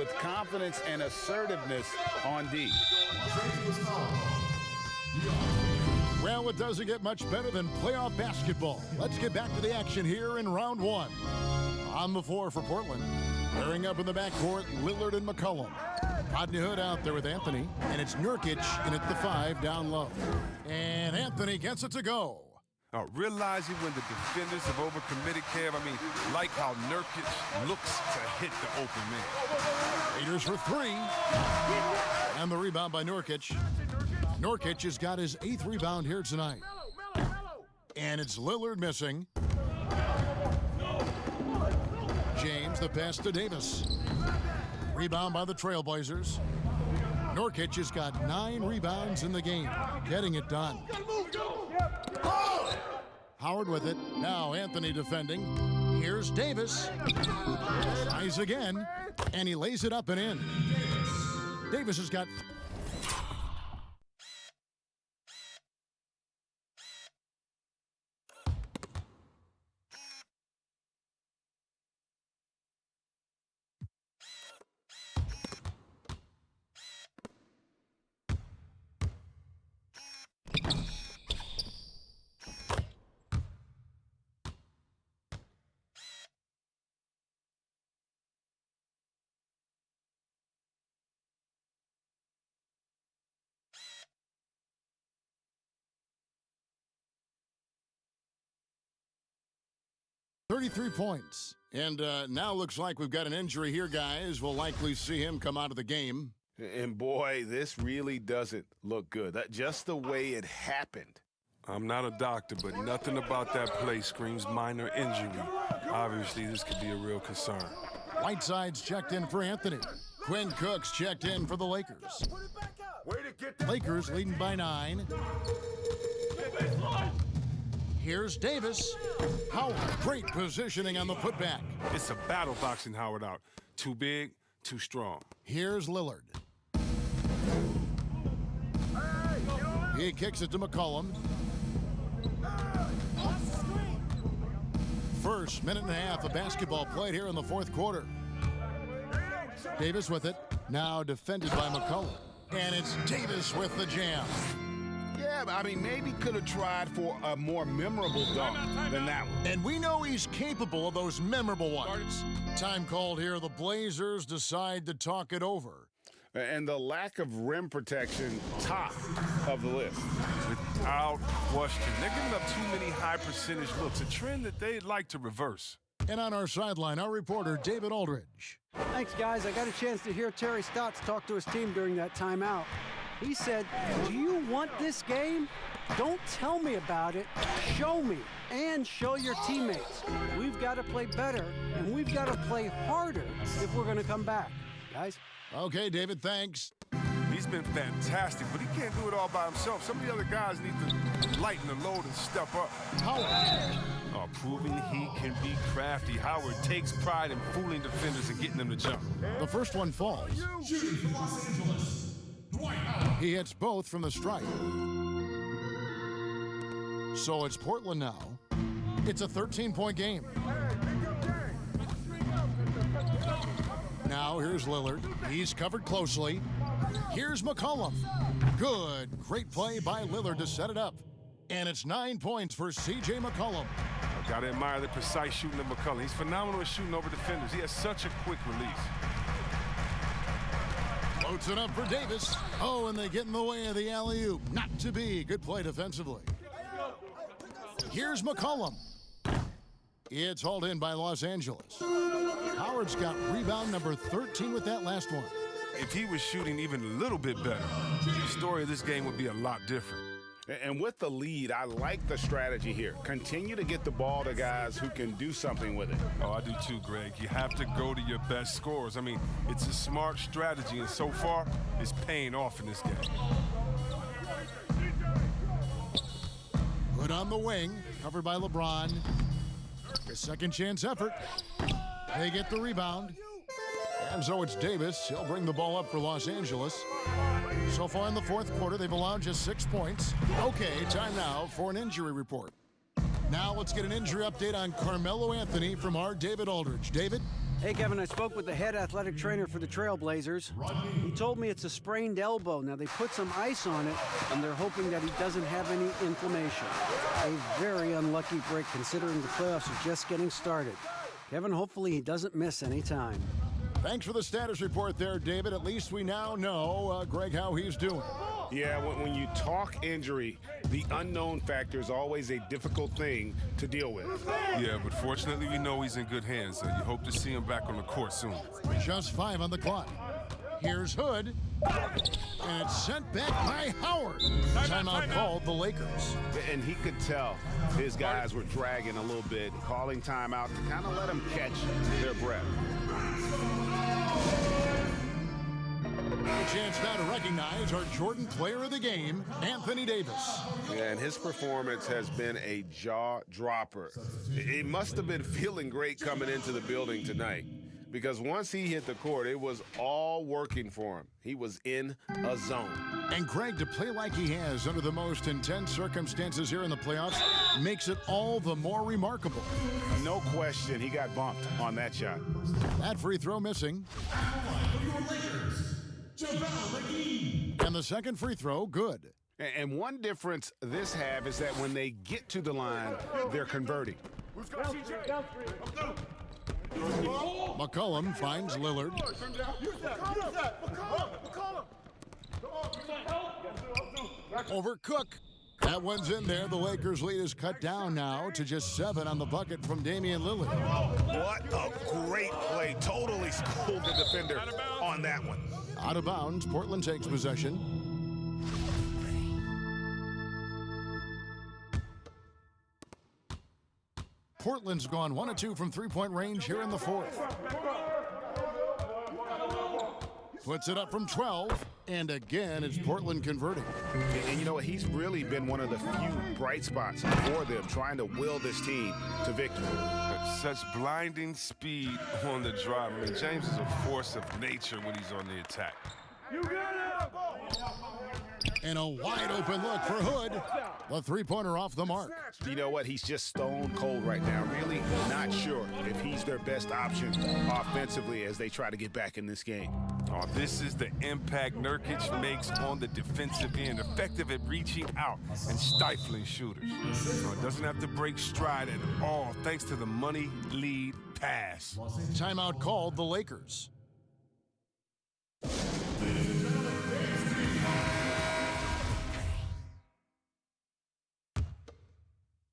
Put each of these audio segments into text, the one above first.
with confidence and assertiveness on D. Well, it doesn't get much better than playoff basketball. Let's get back to the action here in round one. On the floor for Portland. Pairing up in the backcourt, Lillard and McCollum. Rodney Hood out there with Anthony, and it's Nurkic in at the 5 down low. And Anthony gets it to go. Realizing when the defenders have overcommitted, Kev, like how Nurkic looks to hit the open man. Raiders for 3. And the rebound by Nurkic. Nurkic has got his 8th rebound here tonight. And it's Lillard missing. James, the pass to Davis. Rebound by the Trailblazers. Nurkic has got 9 rebounds in the game, getting it done. Howard with it. Now Anthony defending. Here's Davis. Tries again, and he lays it up and in. Davis has got... ...33 points. And now looks like we've got an injury here, guys. We'll likely see him come out of the game. And boy, this really doesn't look good. Just the way it happened. I'm not a doctor, but nothing about that play screams minor injury. Obviously, this could be a real concern. Whiteside's checked in for Anthony. Quinn Cook's checked in for the Lakers. Lakers leading by 9. Here's Davis. Howard, great positioning on the putback. It's a battle boxing Howard out. Too big, too strong. Here's Lillard. He kicks it to McCollum. First minute and a half of basketball played here in the fourth quarter. Davis with it. Now defended by McCollum. And it's Davis with the jam. Yeah, maybe could have tried for a more memorable dunk than that one. And we know he's capable of those memorable ones. Time called here. The Blazers decide to talk it over. And the lack of rim protection, top of the list. Without question. They're giving up too many high-percentage looks, a trend that they'd like to reverse. And on our sideline, our reporter, David Aldridge. Thanks, guys. I got a chance to hear Terry Stotts talk to his team during that timeout. He said, do you want this game? Don't tell me about it. Show me and show your teammates. We've got to play better, and we've got to play harder if we're going to come back. Guys? Okay, David, thanks. He's been fantastic, but he can't do it all by himself. Some of the other guys need to lighten the load and step up. Howard. Proving he can be crafty. Howard takes pride in fooling defenders and getting them to jump. The first one falls. He hits both from the stripe. So it's Portland now. It's a 13-point game. Now here's Lillard. He's covered closely. Here's McCollum. Good. Great play by Lillard to set it up. And it's 9 points for C.J. McCollum. I gotta admire the precise shooting of McCollum. He's phenomenal at shooting over defenders. He has such a quick release. Floats it up for Davis. Oh, and they get in the way of the alley-oop. Not to be. Good play defensively. Here's McCollum. It's hauled in by Los Angeles. Howard's got rebound number 13 with that last one. If he was shooting even a little bit better, the story of this game would be a lot different. And with the lead, I like the strategy here. Continue to get the ball to guys who can do something with it. Oh, I do too, Greg. You have to go to your best scorers. It's a smart strategy, and so far, it's paying off in this game. Good on the wing, covered by LeBron. A second chance effort. They get the rebound. And so it's Davis. He'll bring the ball up for Los Angeles. So far in the fourth quarter, they've allowed just 6 points. Okay, time now for an injury report. Now let's get an injury update on Carmelo Anthony from our David Aldridge. David? Hey, Kevin, I spoke with the head athletic trainer for the Trailblazers. He told me it's a sprained elbow. Now, they put some ice on it, and they're hoping that he doesn't have any inflammation. A very unlucky break considering the playoffs are just getting started. Kevin, hopefully he doesn't miss any time. Thanks for the status report there, David. At least we now know, Greg, how he's doing. Yeah, when you talk injury, the unknown factor is always a difficult thing to deal with. Yeah, but fortunately we know he's in good hands, so you hope to see him back on the court soon. Just 5 on the clock. Here's Hood, and it's sent back by Howard. Timeout called the Lakers. And he could tell his guys were dragging a little bit, calling timeout to kind of let them catch their breath. A chance now to recognize our Jordan Player of the Game, Anthony Davis. Yeah, and his performance has been a jaw dropper. He must have been feeling great coming into the building tonight, because once he hit the court, it was all working for him. He was in a zone. And Greg, to play like he has under the most intense circumstances here in the playoffs makes it all the more remarkable. No question, he got bumped on that shot. That free throw missing. And the second free throw, good. And one difference this half is that when they get to the line, they're converting. McCollum finds Lillard. Over Cook. That one's in there. The Lakers' lead is cut down now to just 7 on the bucket from Damian Lillard. What a great play. Totally schooled the defender on that one. Out of bounds, Portland takes possession. Portland's gone 1 of 2 from three-point range here in the fourth. Puts it up from 12, and again, it's Portland converting. And you know what? He's really been one of the few bright spots for them, trying to will this team to victory. Such blinding speed on the drive. I mean, James is a force of nature when he's on the attack. And a wide open look for Hood. The three-pointer off the mark. You know what? He's just stone cold right now. Really not sure if he's their best option offensively as they try to get back in this game. Oh, this is the impact Nurkic makes on the defensive end, effective at reaching out and stifling shooters. So it doesn't have to break stride at all, thanks to the money lead pass. Timeout called the Lakers.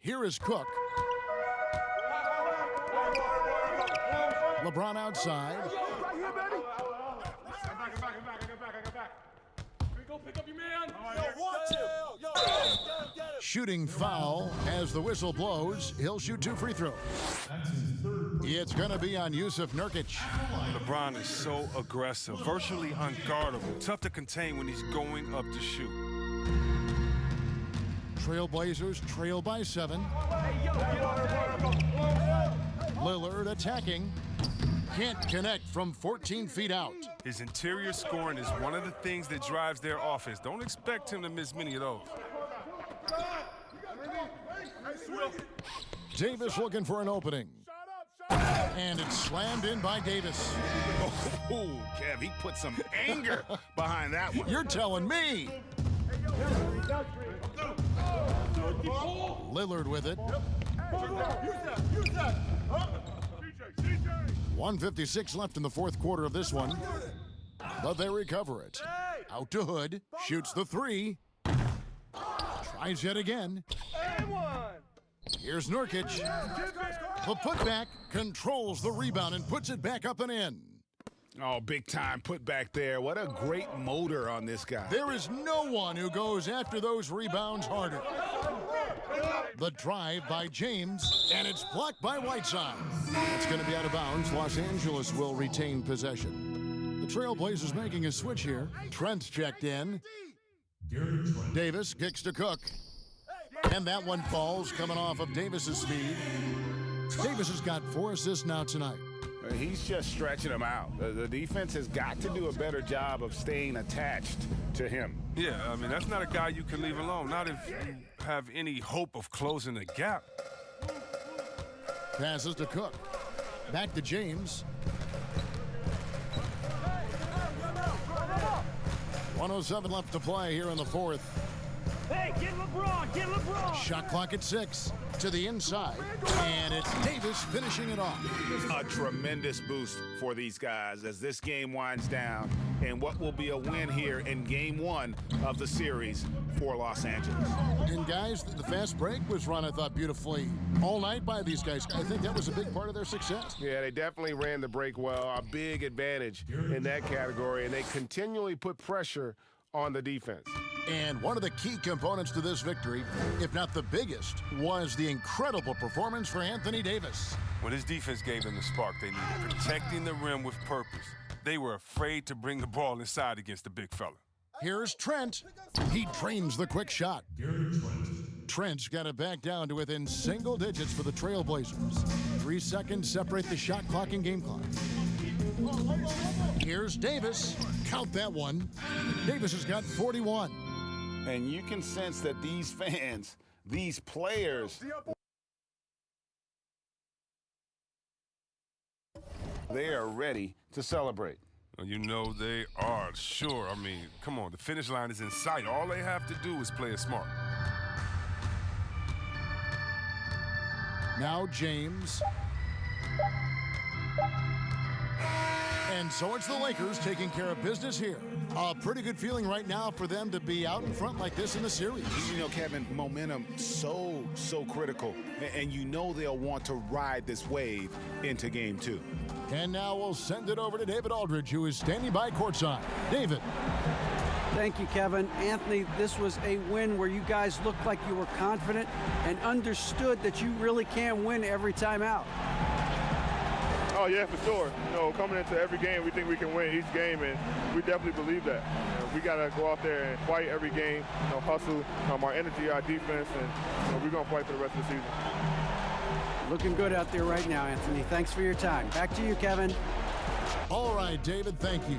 Here is Cook. LeBron outside. Shooting foul as the whistle blows. He'll shoot 2 free throws. It's going to be on Yusuf Nurkic. LeBron is so aggressive, virtually unguardable, tough to contain when he's going up to shoot. Trailblazers trail by 7. Lillard attacking. Can't connect from 14 feet out. His interior scoring is one of the things that drives their offense. Don't expect him to miss many of those. Davis looking for an opening. And it's slammed in by Davis. Oh, Kev, he put some anger behind that one. You're telling me. Lillard with it. 1:56 left in the fourth quarter of this one. But they recover it. Out to Hood. Shoots the 3. Tries yet again. Here's Nurkic. The putback controls the rebound and puts it back up and in. Oh, big time put back there. What a great motor on this guy. There is no one who goes after those rebounds harder. The drive by James, and it's blocked by Whiteside. It's going to be out of bounds. Los Angeles will retain possession. The Trailblazers making a switch here. Trent's checked in. Davis kicks to Cook. And that one falls, coming off of Davis's feed. Davis has got 4 assists now tonight. He's just stretching them out. The defense has got to do a better job of staying attached to him. Yeah, I mean, that's not a guy you can leave alone, not if you have any hope of closing the gap. Passes to Cook. Back to James. 1:07 left to play here in the fourth. Hey, get LeBron, get LeBron! Shot clock at 6. To the inside, and it's Davis finishing it off. A tremendous boost for these guys as this game winds down, and what will be a win here in game 1 of the series for Los Angeles. And guys, the fast break was run, I thought, beautifully all night by these guys. I think that was a big part of their success. Yeah, they definitely ran the break well. A big advantage in that category, and they continually put pressure on the defense. And one of the key components to this victory, if not the biggest, was the incredible performance for Anthony Davis. When his defense gave them the spark they needed, protecting the rim with purpose. They were afraid to bring the ball inside against the big fella. Here's Trent. He drains the quick shot. Trent's got it back down to within single digits for the Trailblazers. 3 seconds separate the shot clock and game clock. Here's Davis. Count that one. Davis has got 41. And you can sense that these fans, these players, They are ready to celebrate. You know they are, sure. I mean, come on, the finish line is in sight. All they have to do is play it smart. Now James. And so it's the Lakers taking care of business here. A pretty good feeling right now for them to be out in front like this in the series. you know, Kevin, momentum so critical. And you know they'll want to ride this wave into game 2. And now we'll send it over to David Aldridge, who is standing by courtside. David. Thank you, Kevin. Anthony, this was a win where you guys looked like you were confident and understood that you really can win every time out. Oh, yeah, for sure. You know, coming into every game, we think we can win each game, and we definitely believe that. You know, we got to go out there and fight every game, you know, hustle, our energy, our defense, and we're going to fight for the rest of the season. Looking good out there right now, Anthony. Thanks for your time. Back to you, Kevin. All right, David, thank you.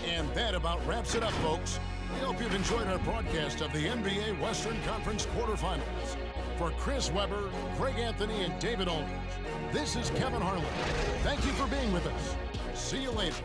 And that about wraps it up, folks. We hope you've enjoyed our broadcast of the NBA Western Conference quarterfinals. For Chris Webber, Craig Anthony, and David Aldridge, this is Kevin Harlan. Thank you for being with us. See you later.